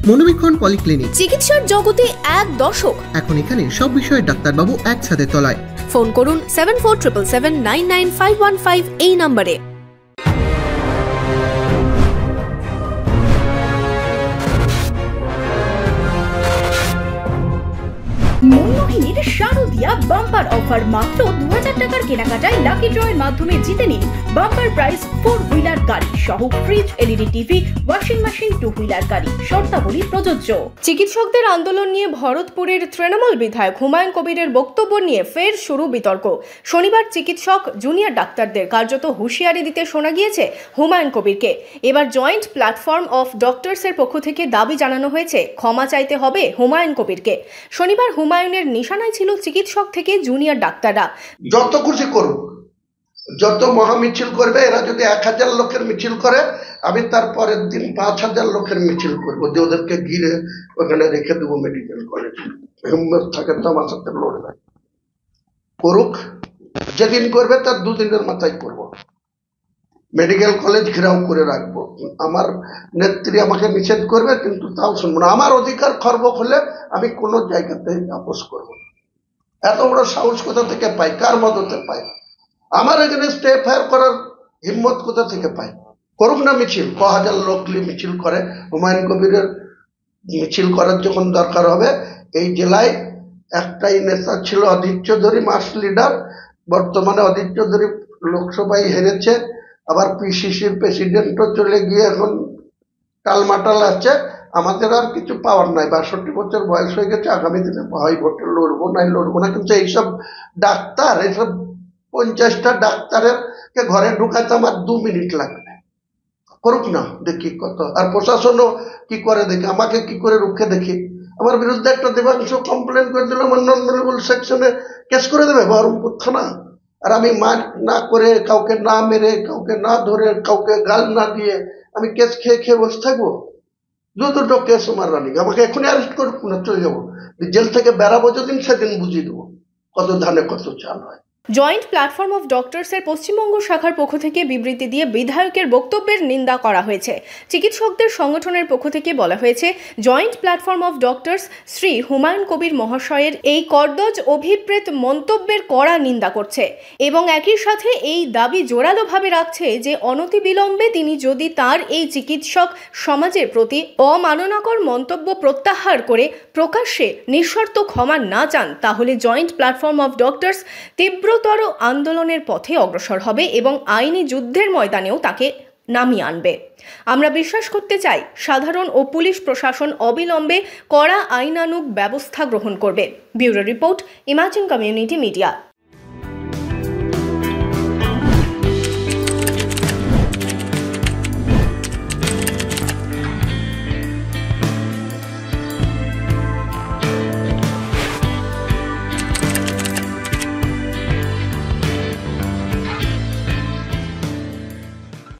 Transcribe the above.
মনোবীক্ষণ polyclinic, চিকিৎসার জগতে এক দশক। এখন এখানে সব বিষয়ে ডাক্তারবাবু একসাথে তলায়। ফোন করুন 7477799515 এই নম্বরে। মনমোহিনীর শারদিয়া বাম্পার অফার, মাত্র 2000 টাকার কেনাকাটায় লাকি ড্রয়ের মাধ্যমে জিতে নিন বাম্পার প্রাইজ 4 হুইলার গাড়ি সহ fridge, LED TV, washing machine, 2 wheeler গাড়ি। শর্তাবলী প্রযোজ্য। চিকিৎসকদের আন্দোলন নিয়ে ভরতপুরের তৃণমূল বিধায়ক হুমায়ুন কবিরের বক্তব্য নিয়ে ফের শুরু বিতর্ক। শনিবার চিকিৎসক জুনিয়র ডাক্তারদের কার্যত হুঁশিয়ারি দিতে শোনা গিয়েছে হুমায়ুন কবিরকে। এবার জয়েন্ট প্ল্যাটফর্ম অফ ডক্টরসের পক্ষ থেকে দাবি জানানো হয়েছে ক্ষমা চাইতে হবে হুমায়ুন কবিরকে। শনিবার হুমায়ুনের নিশানায় ছিল চিকিৎসক থেকে জুনিয়র ডাক্তাররা। যত খুশি করুক, যত মহা মিছিল করবে, এরা যদি 1000 লোকের মিছিল করে, আমি তার পরের দিন 5000 লোকের মিছিল করবো, যে ওদেরকে ঘিরে ওখানে রেখে দেবো মেডিকেল কলেজ। হিম্মত থাকে তো আমার সাথে লড়বে, করুক। যেদিন করবে তার 2 দিনের মাথায় করবো। মেডিকেল কলেজ ঘেরাও করে রাখবো। আমার নেত্রী আমাকে নিষেধ করবে, কিন্তু তাও শুনবো না। আমার অধিকার খর্ব হলে আমি কোনো জায়গাতে আপোষ করবো না। এত বড় সাহস কোথা থেকে পাই, কার মদতে পাই? আমার এগেনস্টে এফআইআর করার হিম্মত কোথা থেকে পাই? করুক না মিছিল, 1000 লোক মিছিল করে। হুমায়ুন কবিরের মিছিল করার যখন দরকার হবে, এই জেলায় একটাই নেতা ছিল অধীর চৌধুরী, মাস লিডার। বর্তমানে অধীর চৌধুরী লোকসভায় হেরেছে, আবার পিসিসির প্রেসিডেন্টও চলে গিয়ে এখন টালমাটাল আছে। আমাদের আর কিছু পাওয়ার নাই, 62 বছর বয়স হয়ে গেছে। আগামী দিনে হয় ভোটে লড়বো নাই লড়বো না, কিন্তু এইসব ডাক্তার, এইসব 50টা ডাক্তারের কে ঘরে ঢুকাতে আমার 2 মিনিট লাগবে। করুক না, দেখি কত। আর প্রশাসনও কি করে দেখি, আমাকে কি করে রুখে দেখি। আমার বিরুদ্ধে একটা দেবাংশ কমপ্লেন করে দিল, আমার নন মেলেবল সেকশনে কেস করে দেবে বহরমপুর থানা। আর আমি মার না করে, কাউকে না মেরে, কাউকে না ধরে, কাউকে গাল না দিয়ে আমি কেস খেয়ে খেয়ে বসে থাকবো? 2 কেস আমার রানিং। আমাকে এখনই অ্যারেস্ট করুক না, চলে যাবো। জেল থেকে বেরাবো যেদিন, সেদিন বুঝিয়ে দেবো কত ধানে কত চাল হয়। জয়েন্ট প্ল্যাটফর্ম অফ ডক্টরসের পশ্চিমবঙ্গ শাখার পক্ষ থেকে বিবৃতি দিয়ে বিধায়কের বক্তব্যের নিন্দা করা হয়েছে। চিকিৎসকদের সংগঠনের পক্ষ থেকে বলা হয়েছে, joint platform of doctors Shri Humayun Kabir মহাশয়ের এই কর্দজ অভিপ্রেত মন্তব্যের কড়া নিন্দা করছে এবং একই সাথে এই দাবি জোরালোভাবে রাখছে যে অনতিবিলম্বে তিনি যদি তার এই চিকিৎসক সমাজের প্রতি অমাননাকর মন্তব্য প্রত্যাহার করে প্রকাশ্যে নিঃশর্ত ক্ষমা না চান, তাহলে জয়েন্ট প্ল্যাটফর্ম অফ ডক্টরস তীব্রতর আন্দোলনের পথে অগ্রসর হবে এবং আইনি যুদ্ধের ময়দানেও তাকে নামিয়ে আনবে। আমরা বিশ্বাস করতে চাই, সাধারণ ও পুলিশ প্রশাসন অবিলম্বে কড়া আইনানুগ ব্যবস্থা গ্রহণ করবে। Bureau report, imagine community media.